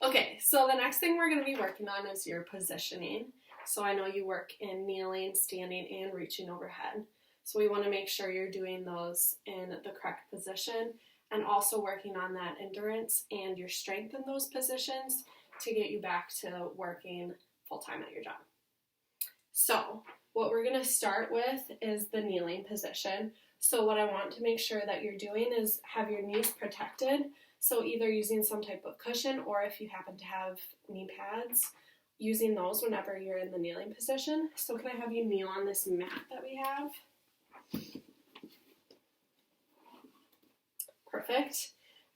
Okay, so the next thing we're going to be working on is your positioning. So I know you work in kneeling, standing, and reaching overhead. So we want to make sure you're doing those in the correct position and also working on that endurance and your strength in those positions to get you back to working full-time at your job. So what we're going to start with is the kneeling position. So what I want to make sure that you're doing is have your knees protected. So either using some type of cushion, or if you happen to have knee pads, using those whenever you're in the kneeling position. So can I have you kneel on this mat that we have? Perfect.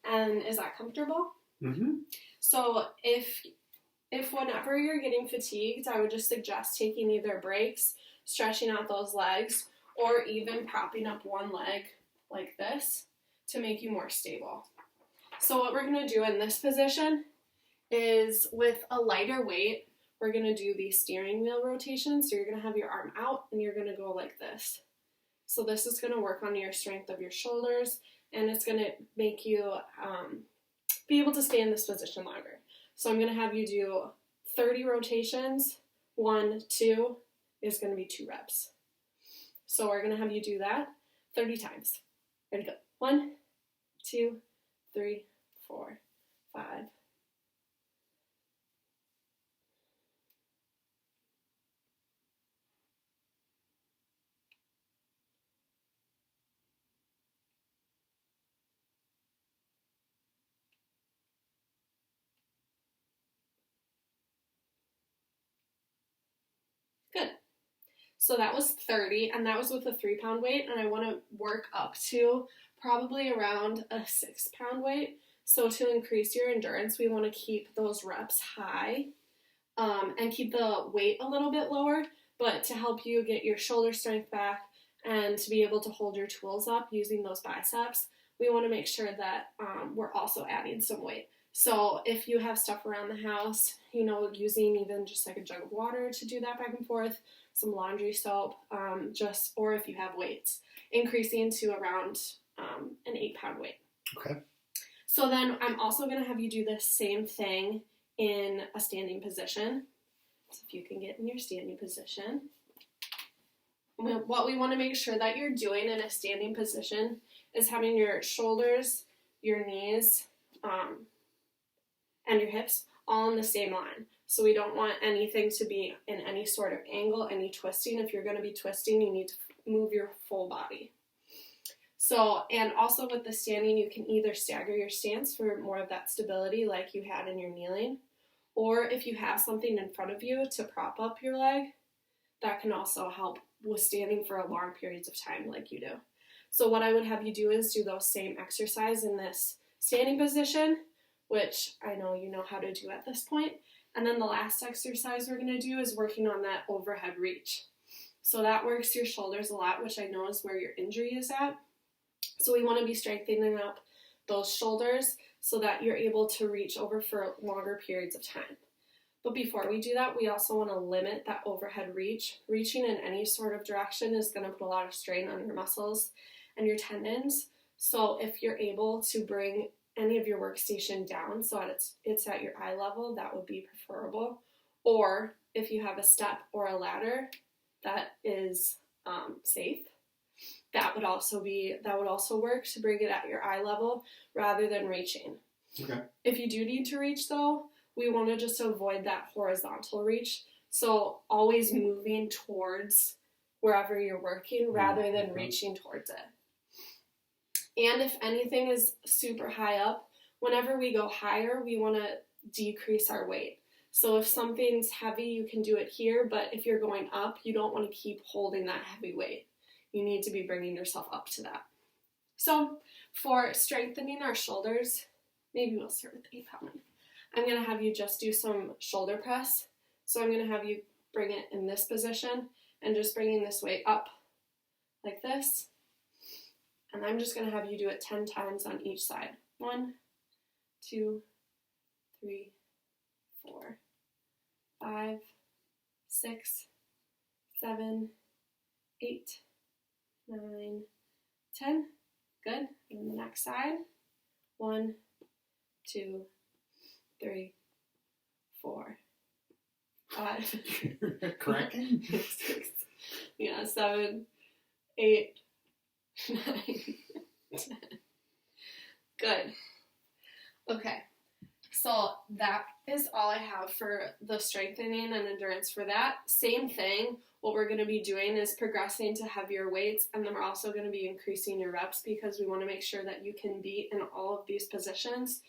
And is that comfortable? Mm-hmm. So if whenever you're getting fatigued, I would just suggest taking either breaks, stretching out those legs, or even propping up one leg like this to make you more stable. So what we're going to do in this position is with a lighter weight, we're going to do the steering wheel rotation. So you're going to have your arm out and you're going to go like this. So this is going to work on your strength of your shoulders, and it's going to make you be able to stay in this position longer. So I'm going to have you do 30 rotations. 1, 2 is going to be 2 reps. So we're going to have you do that 30 times. Ready, go. 1, 2, 3, 4, 5. Good. So that was 30, and that was with a 3-pound weight, and I want to work up to probably around a 6-pound weight. So to increase your endurance, we want to keep those reps high and keep the weight a little bit lower, but to help you get your shoulder strength back and to be able to hold your tools up using those biceps, we want to make sure that we're also adding some weight. So if you have stuff around the house, using even just like a jug of water to do that back and forth, some laundry soap, or if you have weights, increasing to around an 8-pound weight. Okay. So then I'm also going to have you do the same thing in a standing position. So if you can get in your standing position. What we want to make sure that you're doing in a standing position is having your shoulders, your knees, and your hips all in the same line. So we don't want anything to be in any sort of angle, any twisting. If you're going to be twisting, you need to move your full body. So, and also with the standing, you can either stagger your stance for more of that stability like you had in your kneeling, or if you have something in front of you to prop up your leg, that can also help with standing for long periods of time like you do. So what I would have you do is do those same exercise in this standing position, which I know you know how to do at this point. And then the last exercise we're going to do is working on that overhead reach. So that works your shoulders a lot, which I know is where your injury is at. So we want to be strengthening up those shoulders so that you're able to reach over for longer periods of time. But before we do that, we also want to limit that overhead reach. Reaching in any sort of direction is going to put a lot of strain on your muscles and your tendons. So if you're able to bring any of your workstation down so that it's at your eye level, that would be preferable. Or if you have a step or a ladder that is safe, that would also work to bring it at your eye level rather than reaching. Okay. If you do need to reach though, we want to just avoid that horizontal reach. So always moving towards wherever you're working rather than reaching towards it. And if anything is super high up, whenever we go higher, we want to decrease our weight. So if something's heavy, you can do it here, but if you're going up, you don't want to keep holding that heavy weight. You need to be bringing yourself up to that. So for strengthening our shoulders, maybe we'll start with 8-pound. I'm going to have you just do some shoulder press. So I'm going to have you bring it in this position and just bringing this weight up like this. And I'm just going to have you do it 10 times on each side. 1, 2, 3, 4, 5, 6, 7, 8, 9, 10. Good. And the next side. 1, 2, 3, 4, 5. Cracking? 6. Yeah, 7, 8, 9, 10. Good. Okay. So that is all I have for the strengthening and endurance for that. Same thing. What we're going to be doing is progressing to heavier weights, and then we're also going to be increasing your reps because we want to make sure that you can be in all of these positions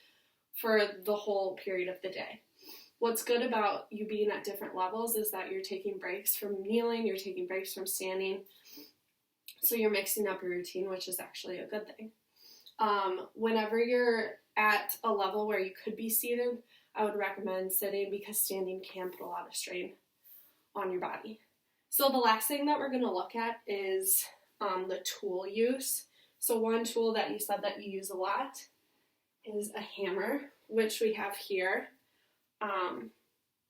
for the whole period of the day. What's good about you being at different levels is that you're taking breaks from kneeling, you're taking breaks from standing, so you're mixing up your routine, which is actually a good thing. Whenever you're at a level where you could be seated, I would recommend sitting because standing can put a lot of strain on your body. So the last thing that we're going to look at is the tool use. So one tool that you said that you use a lot is a hammer, which we have here.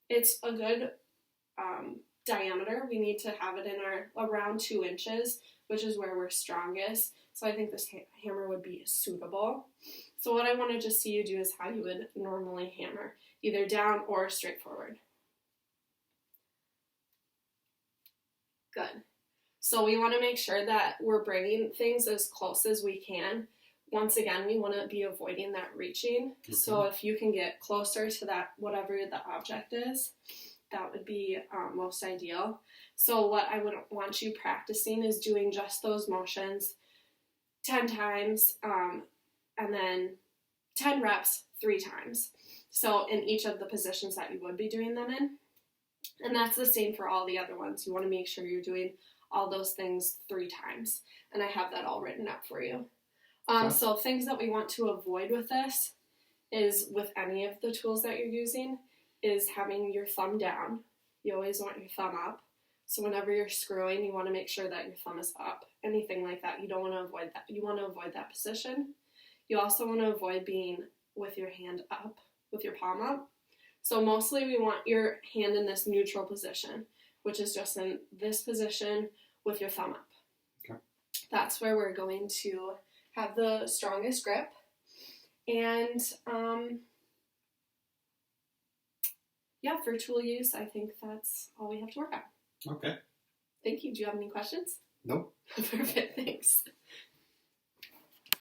It's a good diameter. We need to have it in our around 2 inches, which is where we're strongest. So I think this hammer would be suitable. So what I want to just see you do is how you would normally hammer, either down or straight forward. Good. So we want to make sure that we're bringing things as close as we can. Once again, we want to be avoiding that reaching. Mm-hmm. So if you can get closer to that, whatever the object is, that would be most ideal. So what I would want you practicing is doing just those motions 10 times and then 10 reps 3 times. So in each of the positions that you would be doing them in. And that's the same for all the other ones. You want to make sure you're doing all those things 3 times. And I have that all written up for you. So things that we want to avoid with this is, with any of the tools that you're using, is having your thumb down. You always want your thumb up. So whenever you're screwing, you want to make sure that your thumb is up. Anything like that, you don't want to avoid that. You want to avoid that position. You also want to avoid being with your hand up, with your palm up. So mostly we want your hand in this neutral position, which is just in this position with your thumb up. Okay. That's where we're going to have the strongest grip. And for tool use, I think that's all we have to work on. Okay. Thank you. Do you have any questions? Nope. Perfect. Thanks.